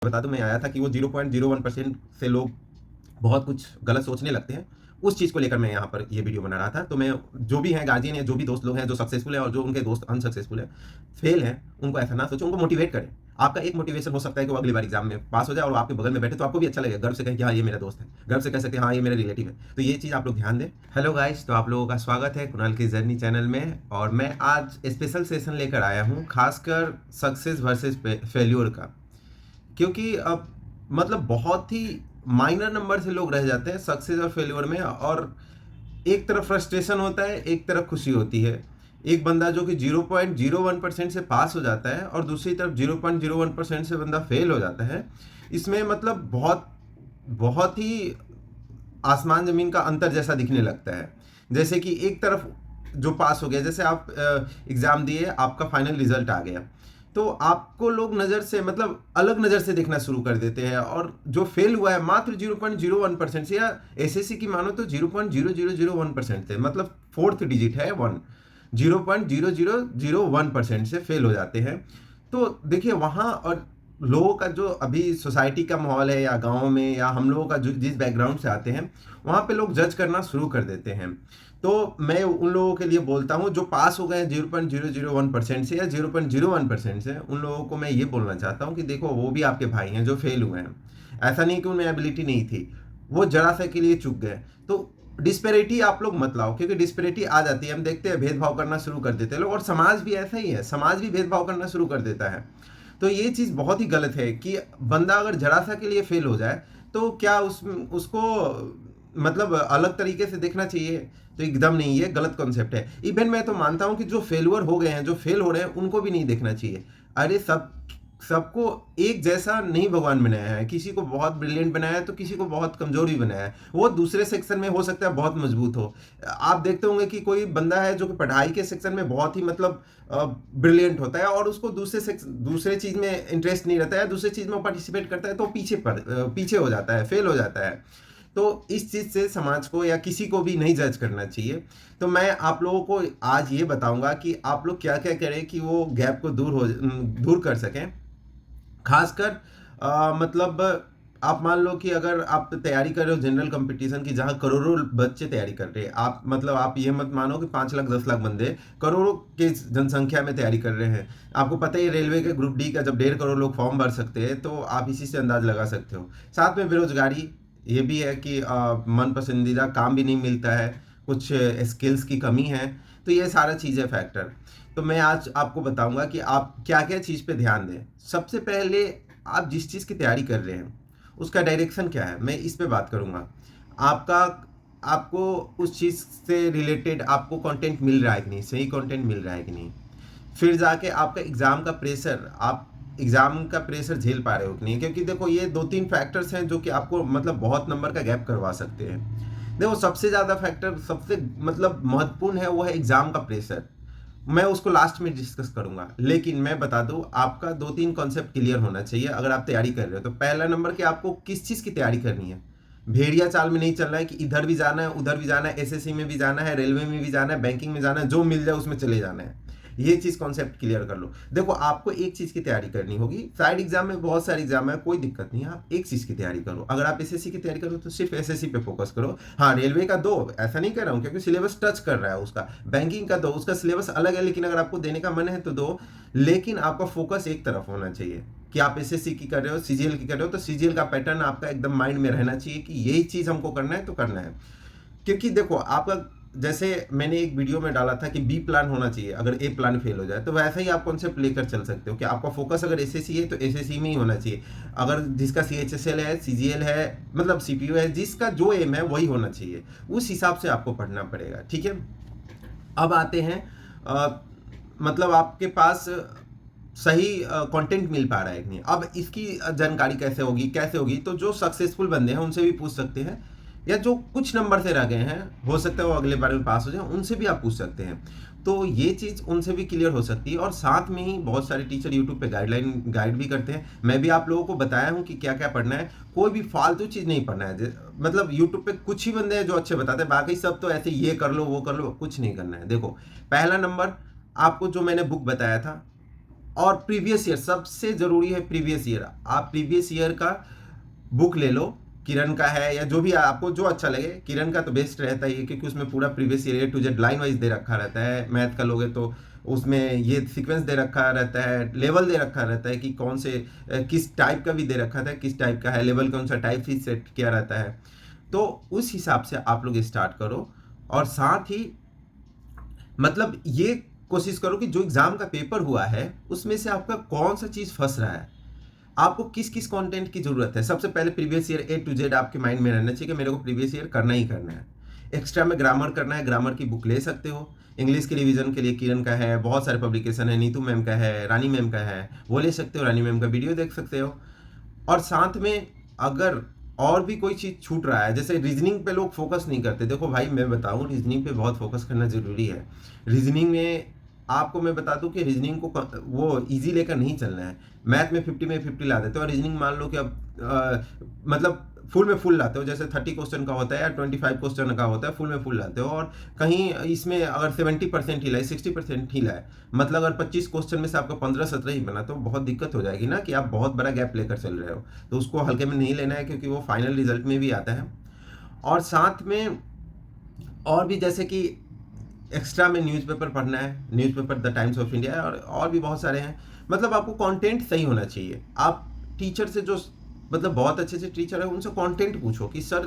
बता दूं, मैं आया था कि वो 0.01% से लोग बहुत कुछ गलत सोचने लगते हैं। उस चीज़ को लेकर मैं यहाँ पर ये वीडियो बना रहा था। तो मैं जो भी हैं गार्जियन या जो भी दोस्त लोग हैं जो सक्सेसफुल हैं और जो उनके दोस्त अनसक्सेसफुल हैं, फेल हैं, उनको ऐसा ना सोचें, उनको मोटिवेट करें। आपका एक मोटिवेशन हो सकता है कि वो अगली बार एग्जाम में पास हो जाए और वो आपके बगल में बैठे तो आपको भी अच्छा लगेगा, गर्व से कहें कि हाँ ये मेरा दोस्त है, गर्व से कह सकते हैं हाँ ये मेरा रिलेटिव है। तो ये चीज़ आप लोग ध्यान दें। हेलो गाइस, तो आप लोगों का स्वागत है कुणाल की जर्नी चैनल में। और मैं आज स्पेशल सेशन लेकर आया हूँ, खासकर सक्सेस वर्सेस फेल्योर का। क्योंकि अब मतलब बहुत ही माइनर नंबर से लोग रह जाते हैं सक्सेस और फेल्योर में, और एक तरफ फ्रस्ट्रेशन होता है, एक तरफ खुशी होती है। एक बंदा जो कि 0.01% से पास हो जाता है और दूसरी तरफ 0.01% से बंदा फेल हो जाता है। इसमें मतलब बहुत बहुत ही आसमान ज़मीन का अंतर जैसा दिखने लगता है। जैसे कि एक तरफ जो पास हो गया, जैसे आप एग्ज़ाम दिए, आपका फाइनल रिजल्ट आ गया, तो आपको लोग नज़र से मतलब अलग नज़र से देखना शुरू कर देते हैं। और जो फेल हुआ है मात्र 0.01% से, या एसएससी की मानो तो 0.0001% से, मतलब फोर्थ डिजिट है 1, 0.0001% से फेल हो जाते हैं। तो देखिए वहाँ और लोगों का जो अभी सोसाइटी का माहौल है या गांव में या हम लोगों का जो जिस बैकग्राउंड से आते हैं, वहाँ पे लोग जज करना शुरू कर देते हैं। तो मैं उन लोगों के लिए बोलता हूँ जो पास हो गए 0.001% से या 0.01% से, उन लोगों को मैं ये बोलना चाहता हूँ कि देखो वो भी आपके भाई हैं जो फेल हुए हैं। ऐसा नहीं कि उनमें एबिलिटी नहीं थी, वो जरा सा के लिए चूक गए। तो डिस्पेरिटी आप लोग मत लाओ, क्योंकि डिस्पेरिटी आ जाती है, हम देखते हैं भेदभाव करना शुरू कर देते हैं लोग, और समाज भी ऐसा ही है, समाज भी भेदभाव करना शुरू कर देता है। तो ये चीज़ बहुत ही गलत है कि बंदा अगर जरा सा के लिए फेल हो जाए तो क्या उसको मतलब अलग तरीके से देखना चाहिए? तो एकदम नहीं, ये गलत कॉन्सेप्ट है। इवन मैं तो मानता हूँ कि जो फेलुअर हो गए हैं, जो फेल हो रहे हैं, उनको भी नहीं देखना चाहिए। अरे सबको एक जैसा नहीं भगवान बनाया है। किसी को बहुत ब्रिलियंट बनाया है तो किसी को बहुत कमजोर भी बनाया है। वो दूसरे सेक्शन में हो सकता है बहुत मजबूत हो। आप देखते होंगे कि कोई बंदा है जो कि पढ़ाई के सेक्शन में बहुत ही मतलब ब्रिलियंट होता है, और उसको दूसरे चीज में इंटरेस्ट नहीं रहता है, दूसरे चीज में पार्टिसिपेट करता है तो पीछे हो जाता है, फेल हो जाता है। तो इस चीज से समाज को या किसी को भी नहीं जज करना चाहिए। तो मैं आप लोगों को आज ये बताऊंगा कि आप लोग क्या क्या करें कि वो गैप को दूर कर सकें। खासकर मतलब आप मान लो कि अगर आप तैयारी कर रहे हो जनरल कंपटीशन की, जहां करोड़ों बच्चे तैयारी कर रहे हैं, आप मतलब आप ये मत मानो कि 5 लाख 10 लाख बंदे करोड़ों के जनसंख्या में तैयारी कर रहे हैं। आपको पता ही रेलवे के ग्रुप डी का जब 1.5 करोड़ लोग फॉर्म भर सकते हैं, तो आप इसी से अंदाज लगा सकते हो। साथ में बेरोजगारी ये भी है कि मन पसंदीदा काम भी नहीं मिलता है, कुछ स्किल्स की कमी है। तो ये सारा चीज़ है फैक्टर। तो मैं आज आपको बताऊंगा कि आप क्या क्या चीज़ पे ध्यान दें। सबसे पहले, आप जिस चीज़ की तैयारी कर रहे हैं उसका डायरेक्शन क्या है, मैं इस पे बात करूंगा। आपका आपको उस चीज़ से रिलेटेड आपको कंटेंट मिल रहा है कि नहीं, सही कंटेंट मिल रहा है कि नहीं। फिर जाके आपका एग्ज़ाम का प्रेशर, आप एग्ज़ाम का प्रेशर झेल पा रहे हो कि नहीं। क्योंकि देखो ये 2-3 फैक्टर्स हैं जो कि आपको मतलब बहुत नंबर का गैप करवा सकते हैं। देखो सबसे ज़्यादा फैक्टर, सबसे मतलब महत्वपूर्ण है, वो है एग्ज़ाम का प्रेशर। मैं उसको लास्ट में डिस्कस करूंगा, लेकिन मैं बता दूं आपका 2-3 कॉन्सेप्ट क्लियर होना चाहिए अगर आप तैयारी कर रहे हो। तो पहला नंबर कि आपको किस चीज़ की तैयारी करनी है। भेड़िया चाल में नहीं चलना है कि इधर भी जाना है उधर भी जाना है, एसएससी में भी जाना है, रेलवे में भी जाना है, बैंकिंग में जाना है, जो मिल जाए उसमें चले जाना है। ये चीज़ कॉन्सेप्ट क्लियर कर लो। देखो आपको एक चीज़ की तैयारी करनी होगी। साइड एग्जाम में बहुत सारे एग्जाम है, कोई दिक्कत नहीं है, आप एक चीज़ की तैयारी करो। अगर आप एसएससी की तैयारी करो तो सिर्फ एसएससी पे फोकस करो। हाँ रेलवे का दो, ऐसा नहीं कर रहा हूँ क्योंकि सिलेबस टच कर रहा है उसका। बैंकिंग का दो, उसका सिलेबस अलग है, लेकिन अगर आपको देने का मन है तो दो। लेकिन आपका फोकस एक तरफ होना चाहिए कि आप एसएससी की कर रहे हो, सीजीएल की कर रहे हो, तो सीजीएल का पैटर्न आपका एकदम माइंड में रहना चाहिए कि यही चीज़ हमको करना है तो करना है। क्योंकि देखो आपका, जैसे मैंने एक वीडियो में डाला था कि बी प्लान होना चाहिए अगर ए प्लान फेल हो जाए, तो वैसा ही आप कॉन्सेप्ट लेकर चल सकते हो कि आपका फोकस अगर एसएससी है तो एसएससी में ही होना चाहिए। अगर जिसका सीएचएसएल है, सीजीएल है, मतलब सीपीयू है, जिसका जो एम है वही होना चाहिए। उस हिसाब से आपको पढ़ना पड़ेगा, ठीक है। अब आते हैं मतलब आपके पास सही कंटेंट मिल पा रहा है कि नहीं। अब इसकी जानकारी कैसे होगी, तो जो सक्सेसफुल बंदे हैं उनसे भी पूछ सकते हैं, या जो कुछ नंबर से रह गए हैं, हो सकता है वो अगले बार में पास हो जाए, उनसे भी आप पूछ सकते हैं। तो ये चीज़ उनसे भी क्लियर हो सकती है। और साथ में ही बहुत सारे टीचर यूट्यूब पे गाइड भी करते हैं। मैं भी आप लोगों को बताया हूँ कि क्या क्या पढ़ना है। कोई भी फालतू चीज़ नहीं पढ़ना है। मतलब यूट्यूब पे कुछ ही बंदे हैं जो अच्छे बताते हैं, बाकी सब तो ऐसे ये कर लो वो कर लो, कुछ नहीं करना है। देखो पहला नंबर, आपको जो मैंने बुक बताया था और प्रीवियस ईयर सबसे ज़रूरी है, प्रीवियस ईयर। आप प्रीवियस ईयर का बुक ले लो, किरण का है या जो भी आपको जो अच्छा लगे। किरण का तो बेस्ट रहता है क्योंकि उसमें पूरा previous year A to Z line wise दे रखा रहता है। मैथ का लोगे तो उसमें ये सीक्वेंस दे रखा रहता है, लेवल दे रखा रहता है कि कौन से किस टाइप का भी दे रखा था, किस टाइप का है लेवल, कौन सा टाइप भी सेट किया रहता है। तो उस हिसाब से आप लोग स्टार्ट करो और साथ ही मतलब ये कोशिश करो कि जो एग्जाम का पेपर हुआ है उसमें से आपका कौन सा चीज़ फंस रहा है, आपको किस किस कंटेंट की जरूरत है। सबसे पहले previous year A to Z आपके माइंड में रहना चाहिए कि मेरे को प्रीवियस ईयर करना ही करना है। एक्स्ट्रा में ग्रामर करना है, ग्रामर की बुक ले सकते हो। इंग्लिश के रिवीजन के लिए किरण का है, बहुत सारे पब्लिकेशन है, नीतू मैम का है, रानी मैम का है, वो ले सकते हो। रानी मैम का वीडियो देख सकते हो। और साथ में अगर और भी कोई चीज़ छूट रहा है, जैसे रीजनिंग पे लोग फोकस नहीं करते, देखो भाई मैं बताऊं रीजनिंग पे बहुत फोकस करना जरूरी है। रीजनिंग में आपको मैं बता दूं कि रीजनिंग को वो इजी लेकर नहीं चलना है। मैथ में 50 में 50 ला देते हो और रीजनिंग मान लो कि अब मतलब फुल में फुल लाते हो। जैसे 30 क्वेश्चन का होता है या 25 क्वेश्चन का होता है, फुल में फुल लाते हो। और कहीं इसमें अगर 70% ही लाए, 60% ही लाए, मतलब अगर 25 क्वेश्चन में से आपका 15-17 ही बना, तो बहुत दिक्कत हो जाएगी ना कि आप बहुत बड़ा गैप लेकर चल रहे हो। तो उसको हल्के में नहीं लेना है क्योंकि वो फाइनल रिजल्ट में भी आता है। और साथ में और भी जैसे कि एक्स्ट्रा में न्यूज़पेपर पढ़ना है, newspaper the times of India है, और भी बहुत सारे हैं। मतलब आपको कंटेंट सही होना चाहिए। आप टीचर से जो मतलब बहुत अच्छे से टीचर है उनसे कंटेंट पूछो कि सर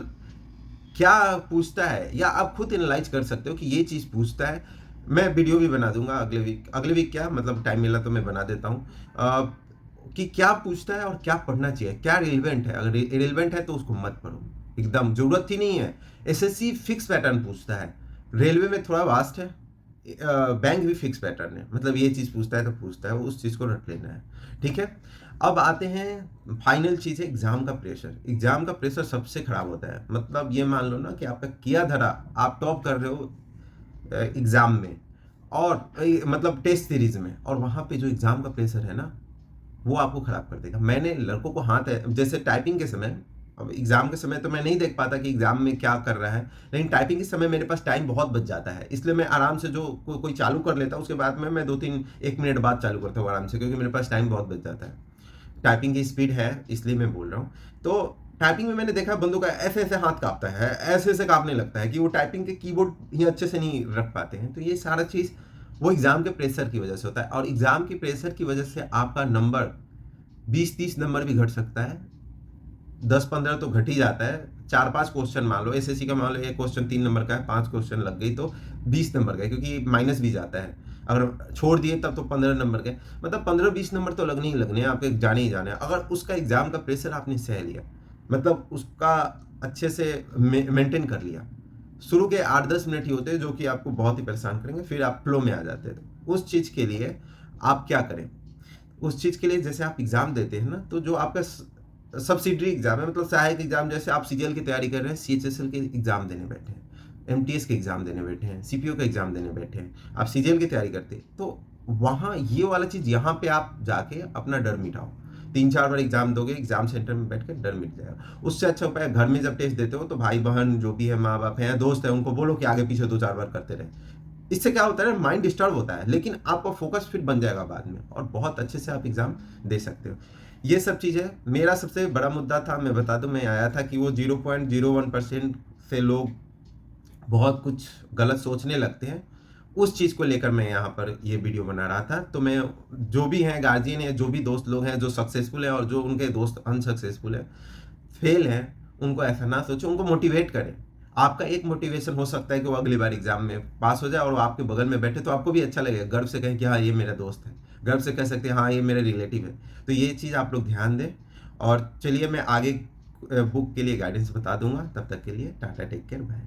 क्या पूछता है, या आप खुद एनालाइज कर सकते हो कि ये चीज़ पूछता है। मैं वीडियो भी बना दूंगा अगले वीक क्या मतलब टाइम मिला तो मैं बना देता हूँ कि क्या पूछता है और क्या पढ़ना चाहिए, क्या रिलेवेंट है। अगर इरेलीवेंट है तो उसको मत पढ़ो, एकदम जरूरत ही नहीं है। एसएससी फिक्स पैटर्न पूछता है, रेलवे में थोड़ा वास्ट है, बैंक भी फिक्स पैटर्न है। मतलब ये चीज़ पूछता है तो पूछता है, उस चीज़ को रट लेना है। ठीक है, अब आते हैं फाइनल चीज़ है एग्जाम का प्रेशर। एग्जाम का प्रेशर सबसे खराब होता है। मतलब ये मान लो ना कि आपका किया धरा, आप टॉप कर रहे हो एग्जाम में और मतलब टेस्ट सीरीज में, और वहाँ पे जो एग्जाम का प्रेशर है ना वो आपको खराब कर देगा। मैंने लड़कों को हाथ है, जैसे टाइपिंग के समय, अब एग्जाम के समय तो मैं नहीं देख पाता कि एग्जाम में क्या कर रहा है, लेकिन टाइपिंग के समय मेरे पास टाइम बहुत बच जाता है, इसलिए मैं आराम से जो कोई चालू कर लेता हूँ उसके बाद में मैं 2-3-1 मिनट बाद चालू करता हूँ आराम से, क्योंकि मेरे पास टाइम बहुत बच जाता है। टाइपिंग की स्पीड है इसलिए मैं बोल रहा हूँ। तो टाइपिंग में मैंने देखा बंदों का ऐसे ऐसे हाथ कांपता है, ऐसे ऐसे कांपने लगता है कि वो टाइपिंग के कीबोर्ड ही अच्छे से नहीं रख पाते हैं। तो ये सारा चीज़ वो एग्जाम के प्रेशर की वजह से होता है, और एग्जाम की प्रेशर की वजह से आपका नंबर 20-30 नंबर भी घट सकता है, 10-15 तो घट ही जाता है। 4-5 क्वेश्चन मान लो एसएससी का, मान लो एक क्वेश्चन 3 नंबर का है, 5 क्वेश्चन लग गई तो 20 नंबर गए, क्योंकि माइनस भी जाता है। अगर छोड़ दिए तब तो 15 नंबर गए, मतलब 15-20 नंबर तो लगने ही लगने हैं, आपके जाने ही जाने हैं। अगर उसका एग्जाम का प्रेशर आपने सह लिया, मतलब उसका अच्छे से मेंटेन कर लिया। शुरू के 8-10 मिनट ही होते हैं जो कि आपको बहुत ही परेशान करेंगे, फिर आप फ्लो में आ जाते हैं। तो उस चीज़ के लिए आप क्या करें, उस चीज़ के लिए जैसे आप एग्ज़ाम देते हैं ना, तो जो आपका सब्सिडरी एग्जाम है, मतलब सहायक एग्जाम, जैसे आप सीजीएल की तैयारी कर रहे हैं, सीएचएसएल के एग्जाम देने बैठे हैं, एमटीएस के एग्जाम देने बैठे हैं, सीपीओ का एग्जाम देने बैठे हैं, आप सीजीएल की तैयारी करते हैं, तो वहाँ ये वाला चीज़ यहाँ पे आप जाके अपना डर मिटाओ। 3-4 बार एग्जाम दोगे, एग्जाम सेंटर में बैठ कर डर मिट जाएगा। उससे अच्छा उपाय, घर में जब टेस्ट देते हो तो भाई बहन जो भी है, माँ बाप हैं, दोस्त है, उनको बोलो कि आगे पीछे 2-4 बार करते रहे। इससे क्या होता है ना, माइंड डिस्टर्ब होता है, लेकिन आपका फोकस फिट बन जाएगा बाद में, और बहुत अच्छे से आप एग्जाम दे सकते हो। ये सब चीज़ है। मेरा सबसे बड़ा मुद्दा था, मैं बता दूं, मैं आया था कि वो 0.01% से लोग बहुत कुछ गलत सोचने लगते हैं, उस चीज़ को लेकर मैं यहाँ पर ये वीडियो बना रहा था। तो मैं जो भी हैं गार्जियन है, जो भी दोस्त लोग हैं जो सक्सेसफुल है और जो उनके दोस्त अनसक्सेसफुल है, फेल हैं, उनको ऐसा ना सोचो, उनको मोटिवेट करें। आपका एक मोटिवेशन हो सकता है कि वो अगली बार एग्जाम में पास हो जाए और वो आपके बगल में बैठे, तो आपको भी अच्छा लगेगा, गर्व से कहें कि हाँ ये मेरा दोस्त है, गर्व से कह सकते हैं हाँ ये मेरा रिलेटिव है। तो ये चीज़ आप लोग ध्यान दें। और चलिए मैं आगे बुक के लिए गाइडेंस बता दूंगा, तब तक के लिए टाटा, टेक केयर, बाय।